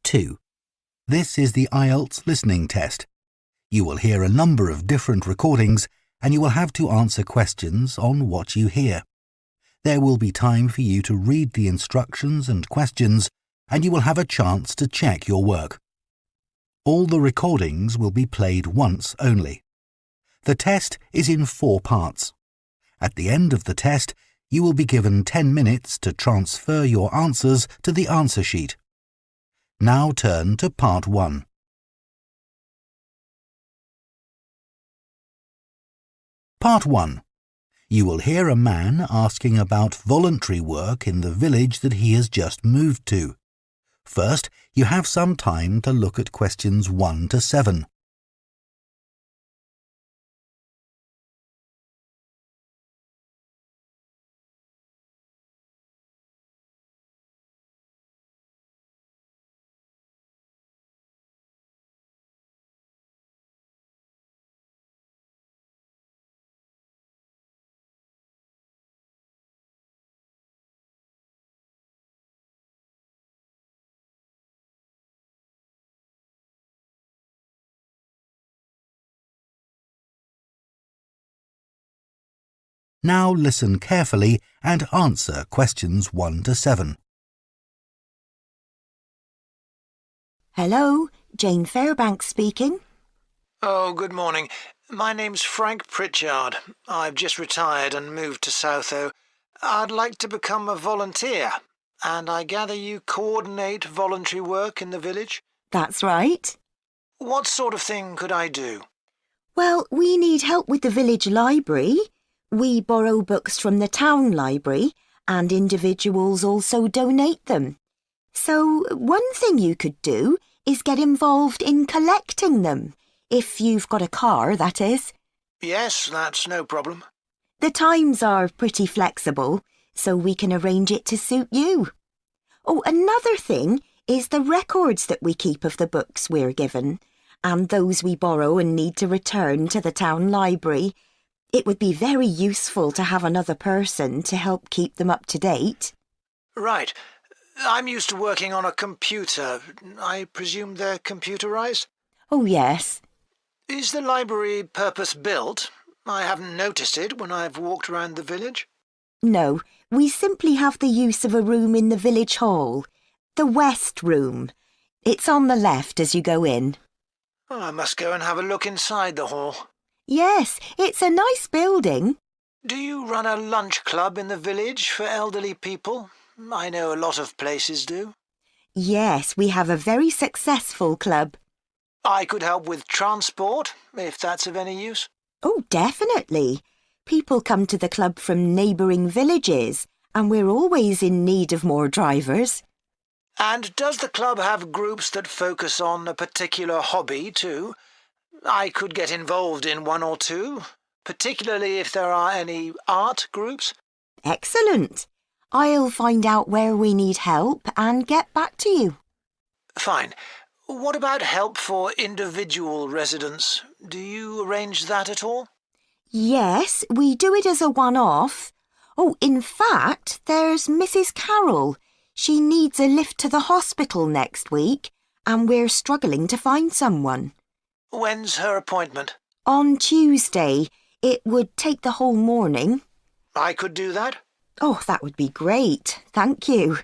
2. This is the IELTS listening test. You will hear a number of different recordings and you will have to answer questions on what you hear. There will be time for you to read the instructions and questions and you will have a chance to check your work. All the recordings will be played once only. The test is in 4 parts. At the end of the test, you will be given 10 minutes to transfer your answers to the answer sheet. Now turn to Part 1. Part 1. You will hear a man asking about voluntary work in the village that he has just moved to. First, you have some time to look at questions 1 to 7. Now listen carefully and answer questions 1 to 7. Hello, Jane Fairbanks speaking. Oh, good morning. My name's Frank Pritchard. I've just retired and moved to Southo. I'd like to become a volunteer, and I gather you coordinate voluntary work in the village? That's right. What sort of thing could I do? Well, we need help with the village library. We borrow books from the town library, and individuals also donate them. So one thing you could do is get involved in collecting them, if you've got a car, that is. Yes, that's no problem. The times are pretty flexible, so we can arrange it to suit you. Oh, another thing is the records that we keep of the books we're given, and those we borrow and need to return to the town library. It would be very useful to have another person to help keep them up to date. Right. I'm used to working on a computer. I presume they're computerized? Oh, yes. Is the library purpose-built? I haven't noticed it when I've walked around the village. No, we simply have the use of a room in the village hall. The West Room. It's on the left as you go in. Oh, I must go and have a look inside the hall. Yes, it's a nice building. Do you run a lunch club in the village for elderly people? I know a lot of places do. Yes, we have a very successful club. I could help with transport, if that's of any use. Oh, definitely. People come to the club from neighbouring villages, and we're always in need of more drivers. And does the club have groups that focus on a particular hobby too? I could get involved in 1 or 2, particularly if there are any art groups. Excellent. I'll find out where we need help and get back to you. Fine. What about help for individual residents? Do you arrange that at all? Yes, we do it as a one-off. Oh, in fact, there's Mrs. Carroll. She needs a lift to the hospital next week, and we're struggling to find someone. When's her appointment? On Tuesday. It would take the whole morning. I could do that? Oh, that would be great. Thank you.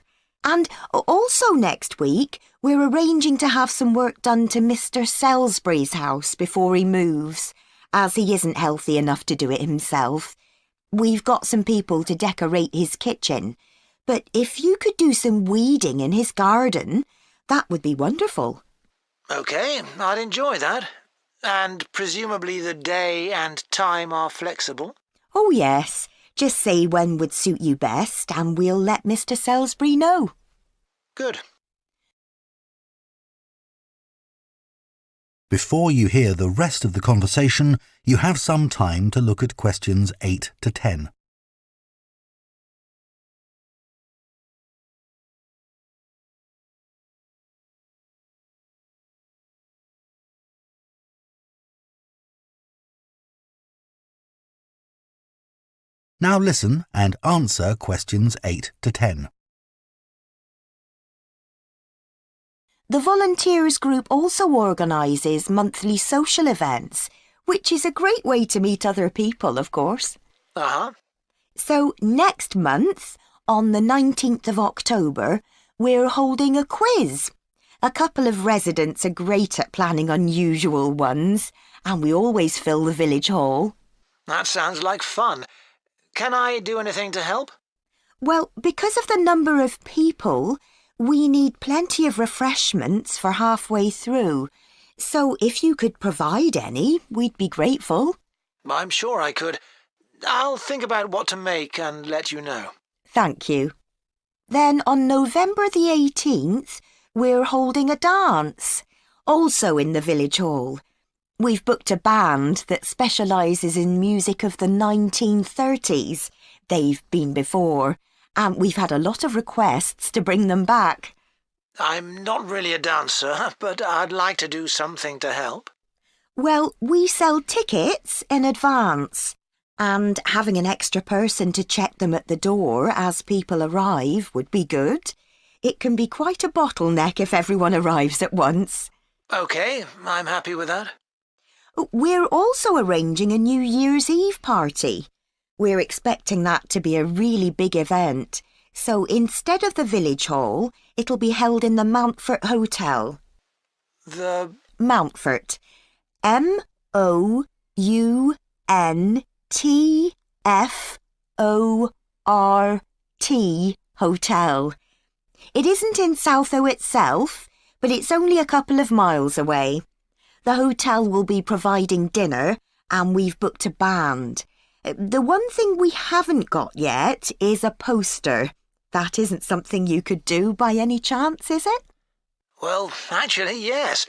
And also next week, we're arranging to have some work done to Mr. Salisbury's house before he moves, as he isn't healthy enough to do it himself. We've got some people to decorate his kitchen, but if you could do some weeding in his garden, that would be wonderful. OK, I'd enjoy that. And presumably the day and time are flexible? Oh, yes. Just say when would suit you best and we'll let Mr. Salisbury know. Good. Before you hear the rest of the conversation, you have some time to look at questions 8 to 10. Now listen and answer questions 8 to 10. The volunteers group also organises monthly social events, which is a great way to meet other people, of course. Uh-huh. So next month, on the 19th of October, we're holding a quiz. A couple of residents are great at planning unusual ones, and we always fill the village hall. That sounds like fun. Can I do anything to help? Well, because of the number of people, we need plenty of refreshments for halfway through. So if you could provide any, we'd be grateful. I'm sure I could. I'll think about what to make and let you know. Thank you. Then on November the 18th, we're holding a dance, also in the village hall. We've booked a band that specialises in music of the 1930s. They've been before, and we've had a lot of requests to bring them back. I'm not really a dancer, but I'd like to do something to help. Well, we sell tickets in advance, and having an extra person to check them at the door as people arrive would be good. It can be quite a bottleneck if everyone arrives at once. OK, I'm happy with that. We're also arranging a New Year's Eve party. We're expecting that to be a really big event, so instead of the village hall, it'll be held in the Mountfort Hotel. The... Mountfort. MOUNTFORT Hotel. It isn't in Southo itself, but it's only a couple of miles away. The hotel will be providing dinner, and we've booked a band. The one thing we haven't got yet is a poster. That isn't something you could do by any chance, is it? Well, actually, yes.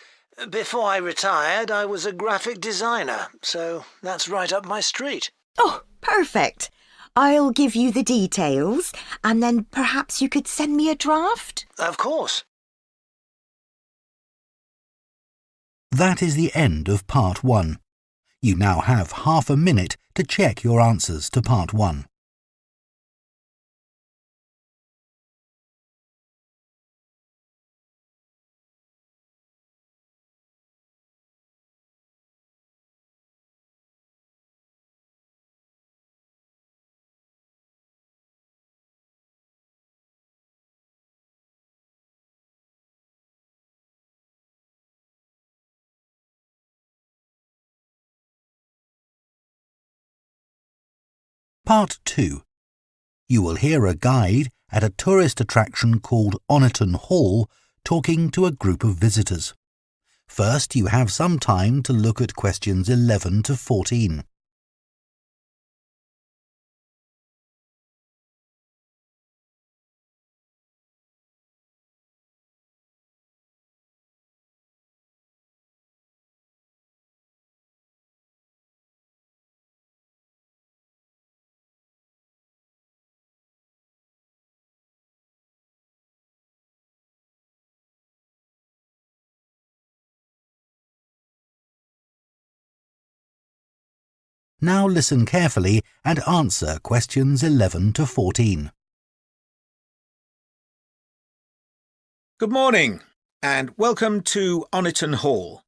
Before I retired, I was a graphic designer, so that's right up my street. Oh, perfect. I'll give you the details, and then perhaps you could send me a draft? Of course. That is the end of Part 1. You now have half a minute to check your answers to Part 1. Part 2. You will hear a guide at a tourist attraction called Oniton Hall talking to a group of visitors. First, you have some time to look at questions 11 to 14. Now listen carefully and answer questions 11 to 14. Good morning and welcome to Oniton Hall,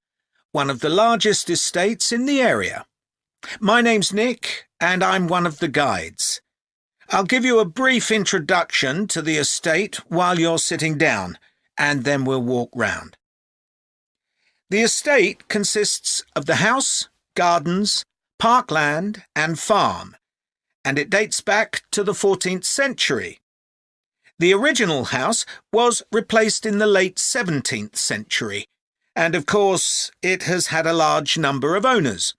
one of the largest estates in the area. My name's Nick and I'm one of the guides. I'll give you a brief introduction to the estate while you're sitting down, and then we'll walk round. The estate consists of the house, gardens, parkland and farm, and it dates back to the 14th century. The original house was replaced in the late 17th century, and of course it has had a large number of owners.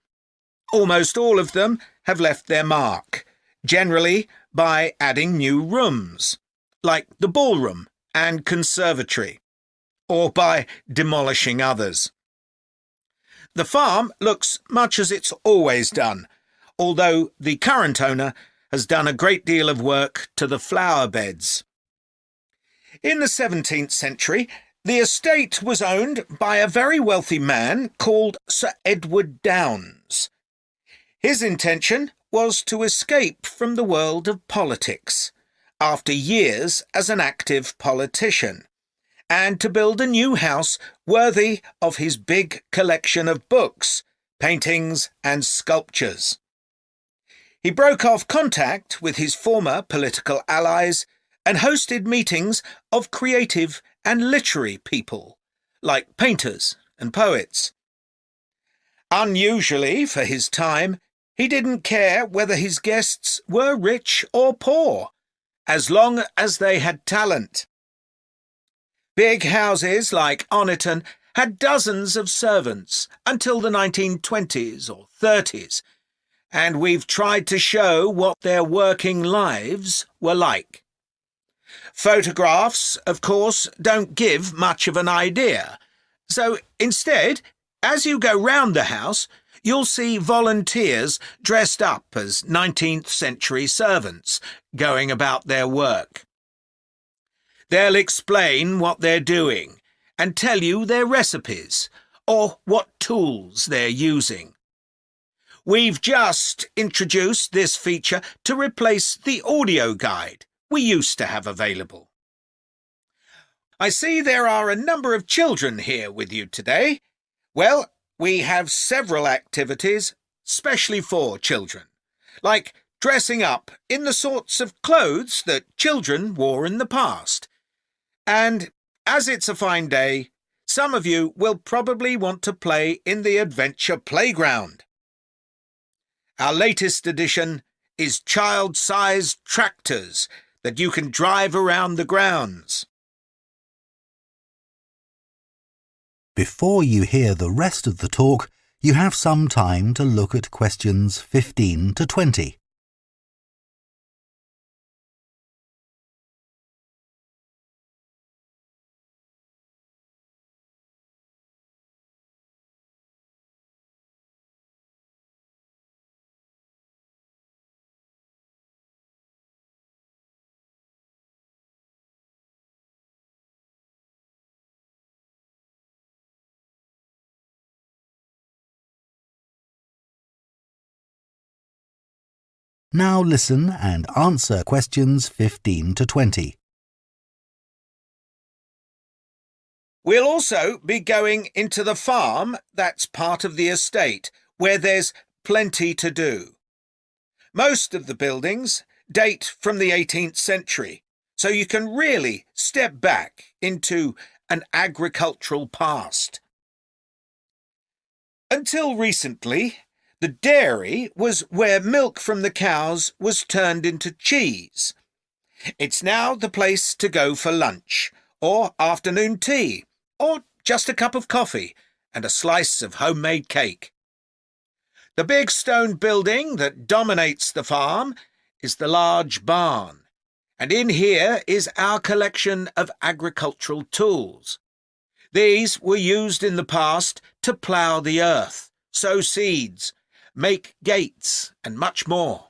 Almost all of them have left their mark, generally by adding new rooms, like the ballroom and conservatory, or by demolishing others. The farm looks much as it's always done, although the current owner has done a great deal of work to the flower beds. In the 17th century, the estate was owned by a very wealthy man called Sir Edward Downes. His intention was to escape from the world of politics after years as an active politician, and to build a new house worthy of his big collection of books, paintings and sculptures. He broke off contact with his former political allies and hosted meetings of creative and literary people, like painters and poets. Unusually for his time, he didn't care whether his guests were rich or poor, as long as they had talent. Big houses like Oniton had dozens of servants until the 1920s or 30s, and we've tried to show what their working lives were like. Photographs, of course, don't give much of an idea, so instead, as you go round the house, you'll see volunteers dressed up as 19th century servants going about their work. They'll explain what they're doing and tell you their recipes or what tools they're using. We've just introduced this feature to replace the audio guide we used to have available. I see there are a number of children here with you today. Well, we have several activities specially for children, like dressing up in the sorts of clothes that children wore in the past. And as it's a fine day, some of you will probably want to play in the adventure playground. Our latest addition is child-sized tractors that you can drive around the grounds. Before you hear the rest of the talk, you have some time to look at questions 15 to 20. Now listen and answer questions 15 to 20. We'll also be going into the farm that's part of the estate, where there's plenty to do. Most of the buildings date from the 18th century, so you can really step back into an agricultural past. Until recently, the dairy was where milk from the cows was turned into cheese. It's now the place to go for lunch, or afternoon tea, or just a cup of coffee and a slice of homemade cake. The big stone building that dominates the farm is the large barn, and in here is our collection of agricultural tools. These were used in the past to plough the earth, sow seeds, make gates, and much more.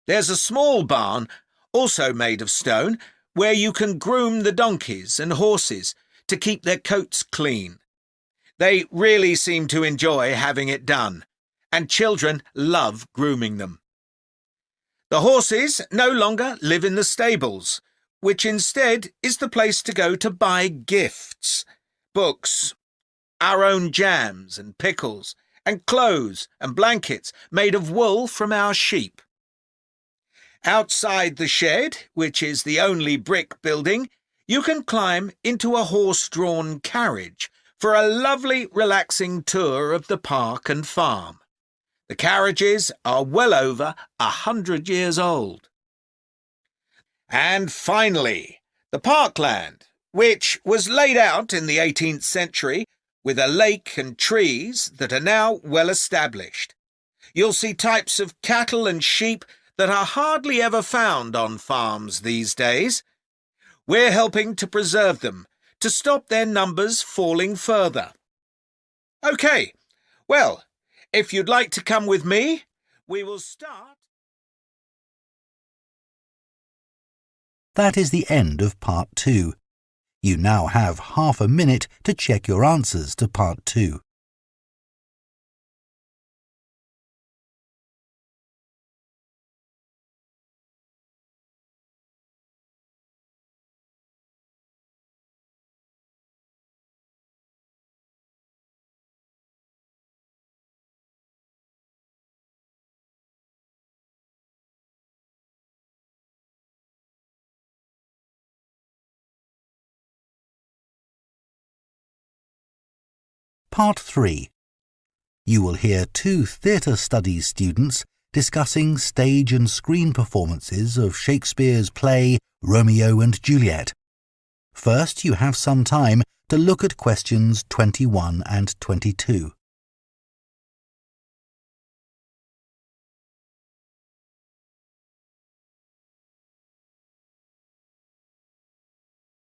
There's a small barn, also made of stone, where you can groom the donkeys and horses to keep their coats clean. They really seem to enjoy having it done, and children love grooming them. The horses no longer live in the stables, which instead is the place to go to buy gifts, books, our own jams and pickles, and clothes and blankets made of wool from our sheep. Outside the shed, which is the only brick building, you can climb into a horse-drawn carriage for a lovely, relaxing tour of the park and farm. The carriages are well over 100 years old. And finally, the parkland, which was laid out in the 18th century with a lake and trees that are now well established. You'll see types of cattle and sheep that are hardly ever found on farms these days. We're helping to preserve them, to stop their numbers falling further. OK, well, if you'd like to come with me, we will start. That is the end of Part 2. You now have half a minute to check your answers to Part 2. Part 3. You will hear 2 theatre studies students discussing stage and screen performances of Shakespeare's play Romeo and Juliet. First, you have some time to look at questions 21 and 22.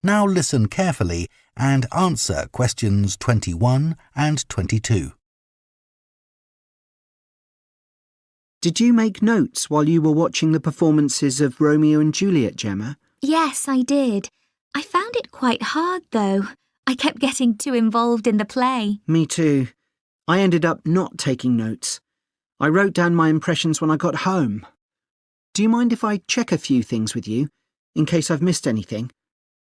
Now listen carefully and answer questions 21 and 22. Did you make notes while you were watching the performances of Romeo and Juliet, Gemma? Yes, I did. I found it quite hard, though. I kept getting too involved in the play. Me too. I ended up not taking notes. I wrote down my impressions when I got home. Do you mind if I check a few things with you, in case I've missed anything?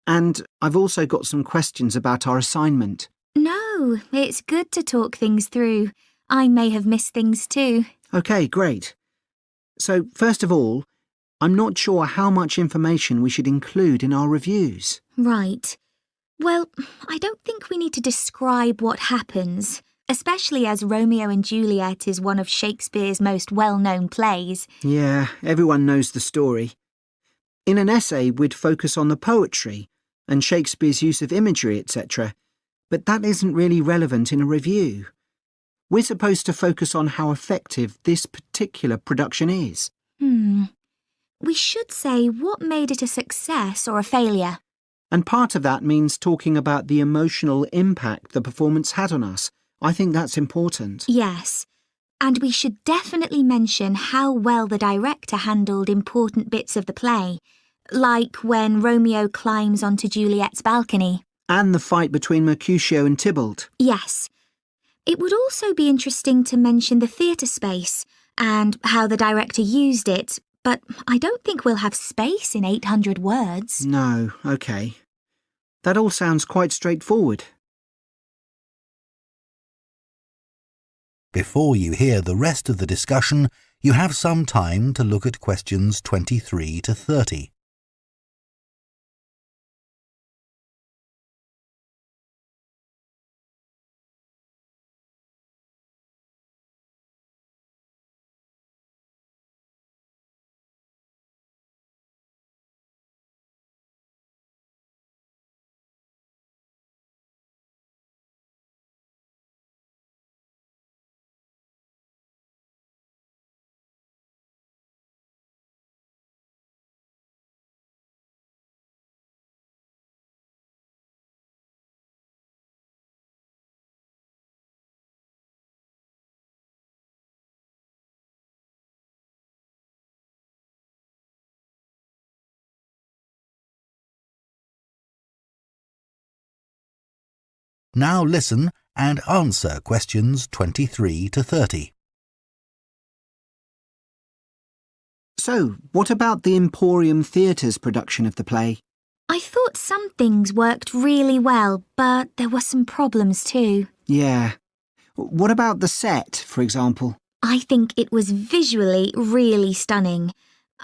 And I've also got some questions about our assignment. No, it's good to talk things through. I may have missed things too. OK, great. So, first of all, I'm not sure how much information we should include in our reviews. Right. Well, I don't think we need to describe what happens, especially as Romeo and Juliet is one of Shakespeare's most well-known plays. Yeah, everyone knows the story. In an essay, we'd focus on the poetry and Shakespeare's use of imagery, etc., but that isn't really relevant in a review. We're supposed to focus on how effective this particular production is. We should say what made it a success or a failure. And part of that means talking about the emotional impact the performance had on us. I think that's important. Yes. And we should definitely mention how well the director handled important bits of the play, like when Romeo climbs onto Juliet's balcony. And the fight between Mercutio and Tybalt. Yes. It would also be interesting to mention the theatre space and how the director used it, but I don't think we'll have space in 800 words. No, OK. That all sounds quite straightforward. Before you hear the rest of the discussion, you have some time to look at questions 23 to 30. Now listen and answer questions 23 to 30. So, what about the Emporium Theatre's production of the play? I thought some things worked really well, but there were some problems too. Yeah. What about the set, for example? I think it was visually really stunning.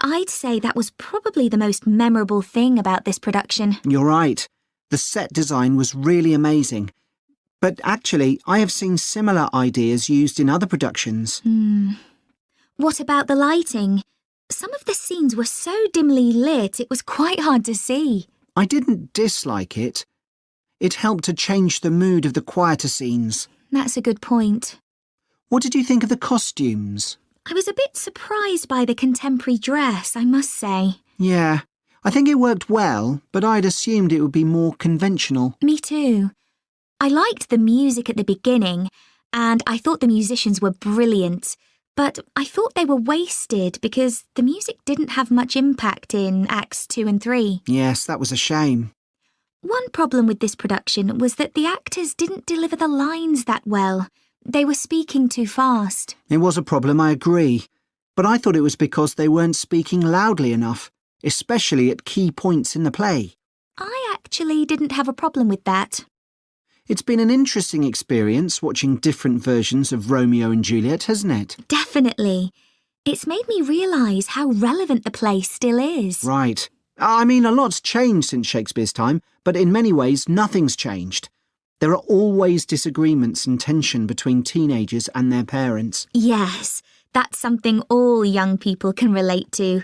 I'd say that was probably the most memorable thing about this production. You're right. The set design was really amazing. But actually, I have seen similar ideas used in other productions. What about the lighting? Some of the scenes were so dimly lit, it was quite hard to see. I didn't dislike it. It helped to change the mood of the quieter scenes. That's a good point. What did you think of the costumes? I was a bit surprised by the contemporary dress, I must say. Yeah, I think it worked well, but I'd assumed it would be more conventional. Me too. I liked the music at the beginning, and I thought the musicians were brilliant, but I thought they were wasted because the music didn't have much impact in Acts 2 and 3. Yes, that was a shame. One problem with this production was that the actors didn't deliver the lines that well. They were speaking too fast. It was a problem, I agree. But I thought it was because they weren't speaking loudly enough, especially at key points in the play. I actually didn't have a problem with that. It's been an interesting experience watching different versions of Romeo and Juliet, hasn't it? Definitely. It's made me realise how relevant the play still is. Right. I mean, a lot's changed since Shakespeare's time, but in many ways nothing's changed. There are always disagreements and tension between teenagers and their parents. Yes, that's something all young people can relate to,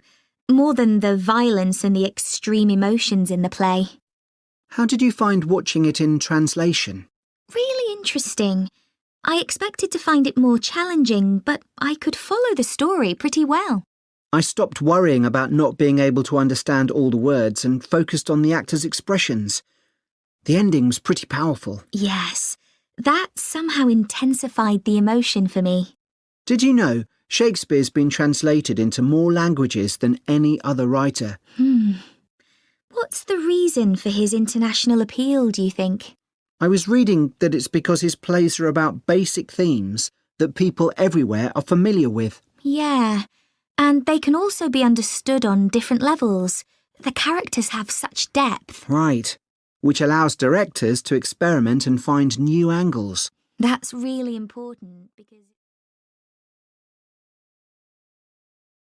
more than the violence and the extreme emotions in the play. How did you find watching it in translation? Really interesting. I expected to find it more challenging, but I could follow the story pretty well. I stopped worrying about not being able to understand all the words and focused on the actors' expressions. The ending was pretty powerful. Yes, that somehow intensified the emotion for me. Did you know Shakespeare's been translated into more languages than any other writer? What's the reason for his international appeal, do you think? I was reading that it's because his plays are about basic themes that people everywhere are familiar with. Yeah, and they can also be understood on different levels. The characters have such depth. Right, which allows directors to experiment and find new angles. That's really important because...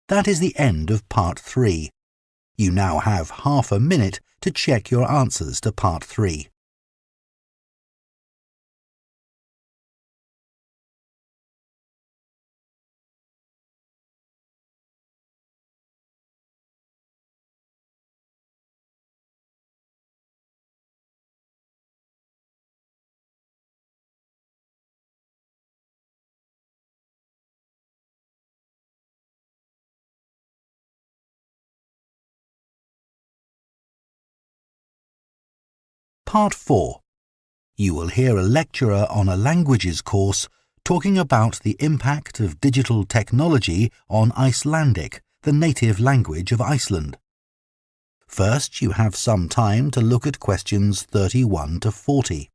That is the end of Part 3. You now have half a minute to check your answers to Part 3. Part 4. You will hear a lecturer on a languages course talking about the impact of digital technology on Icelandic, the native language of Iceland. First, you have some time to look at questions 31 to 40.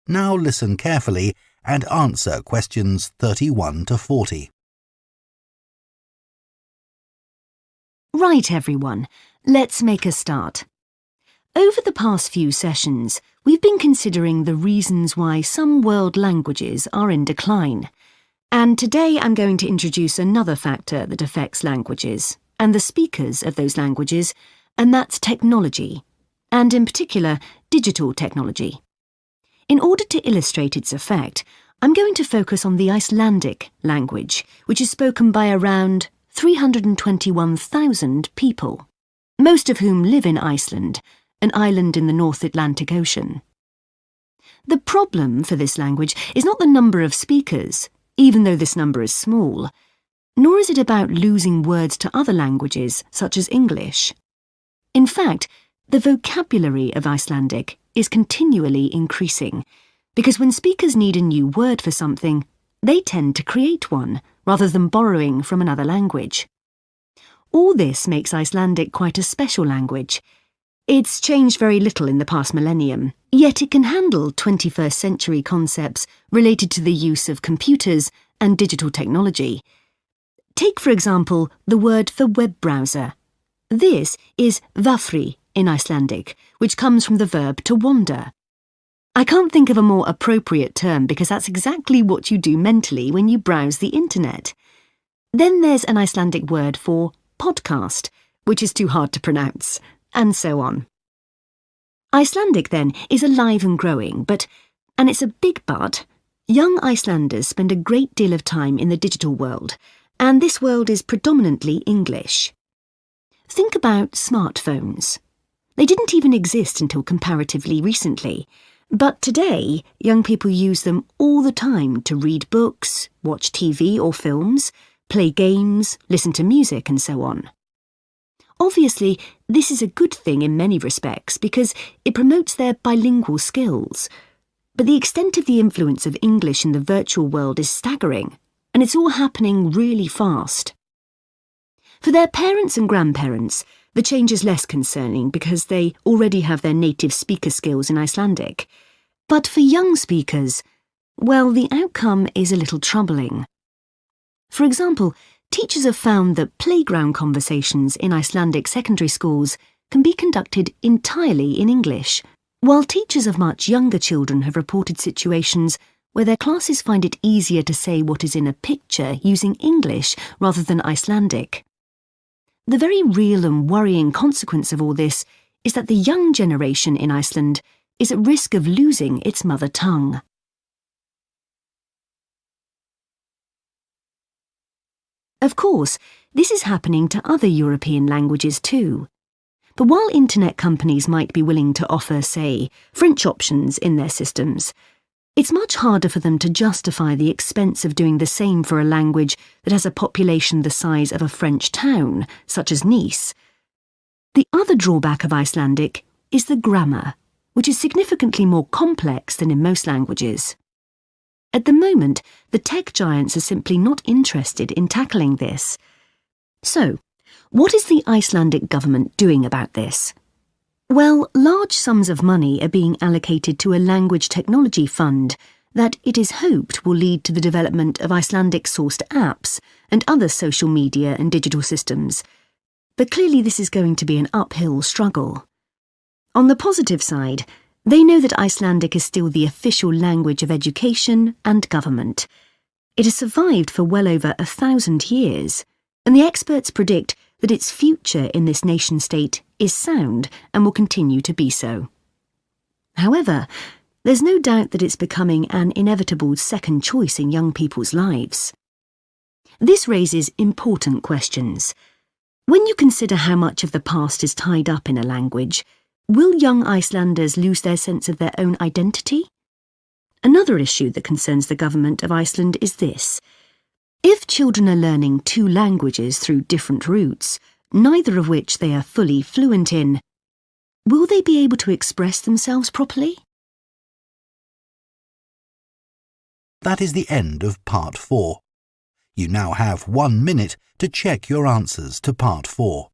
Now listen carefully and answer questions 31 to 40. Right, everyone, let's make a start. Over the past few sessions, we've been considering the reasons why some world languages are in decline. And today I'm going to introduce another factor that affects languages and the speakers of those languages, and that's technology, and in particular, digital technology. In order to illustrate its effect, I'm going to focus on the Icelandic language, which is spoken by around 321,000 people, most of whom live in Iceland, an island in the North Atlantic Ocean. The problem for this language is not the number of speakers, even though this number is small, nor is it about losing words to other languages, such as English. In fact, the vocabulary of Icelandic is continually increasing, because when speakers need a new word for something, they tend to create one, rather than borrowing from another language. All this makes Icelandic quite a special language. It's changed very little in the past millennium, yet it can handle 21st century concepts related to the use of computers and digital technology. Take, for example, the word for web browser. This is vafri in Icelandic, which comes from the verb to wander. I can't think of a more appropriate term because that's exactly what you do mentally when you browse the internet. Then there's an Icelandic word for podcast, which is too hard to pronounce, and so on. Icelandic, then, is alive and growing, and it's a big but, young Icelanders spend a great deal of time in the digital world, and this world is predominantly English. Think about smartphones. They didn't even exist until comparatively recently, but today young people use them all the time to read books, watch TV or films, play games, listen to music and so on. Obviously, this is a good thing in many respects because it promotes their bilingual skills. But the extent of the influence of English in the virtual world is staggering, and it's all happening really fast. For their parents and grandparents, the change is less concerning because they already have their native speaker skills in Icelandic. But for young speakers, well, the outcome is a little troubling. For example, teachers have found that playground conversations in Icelandic secondary schools can be conducted entirely in English, while teachers of much younger children have reported situations where their classes find it easier to say what is in a picture using English rather than Icelandic. The very real and worrying consequence of all this is that the young generation in Iceland is at risk of losing its mother tongue. Of course, this is happening to other European languages too. But while internet companies might be willing to offer, say, French options in their systems, it's much harder for them to justify the expense of doing the same for a language that has a population the size of a French town, such as Nice. The other drawback of Icelandic is the grammar, which is significantly more complex than in most languages. At the moment, the tech giants are simply not interested in tackling this. So, what is the Icelandic government doing about this? Well, large sums of money are being allocated to a language technology fund that it is hoped will lead to the development of Icelandic-sourced apps and other social media and digital systems. But clearly this is going to be an uphill struggle. On the positive side, they know that Icelandic is still the official language of education and government. It has survived for well over 1,000 years, and the experts predict that its future in this nation-state is sound and will continue to be so. However, there's no doubt that it's becoming an inevitable second choice in young people's lives. This raises important questions. When you consider how much of the past is tied up in a language, will young Icelanders lose their sense of their own identity? Another issue that concerns the government of Iceland is this. If children are learning two languages through different routes, neither of which they are fully fluent in, will they be able to express themselves properly? That is the end of Part 4. You now have 1 minute to check your answers to Part 4.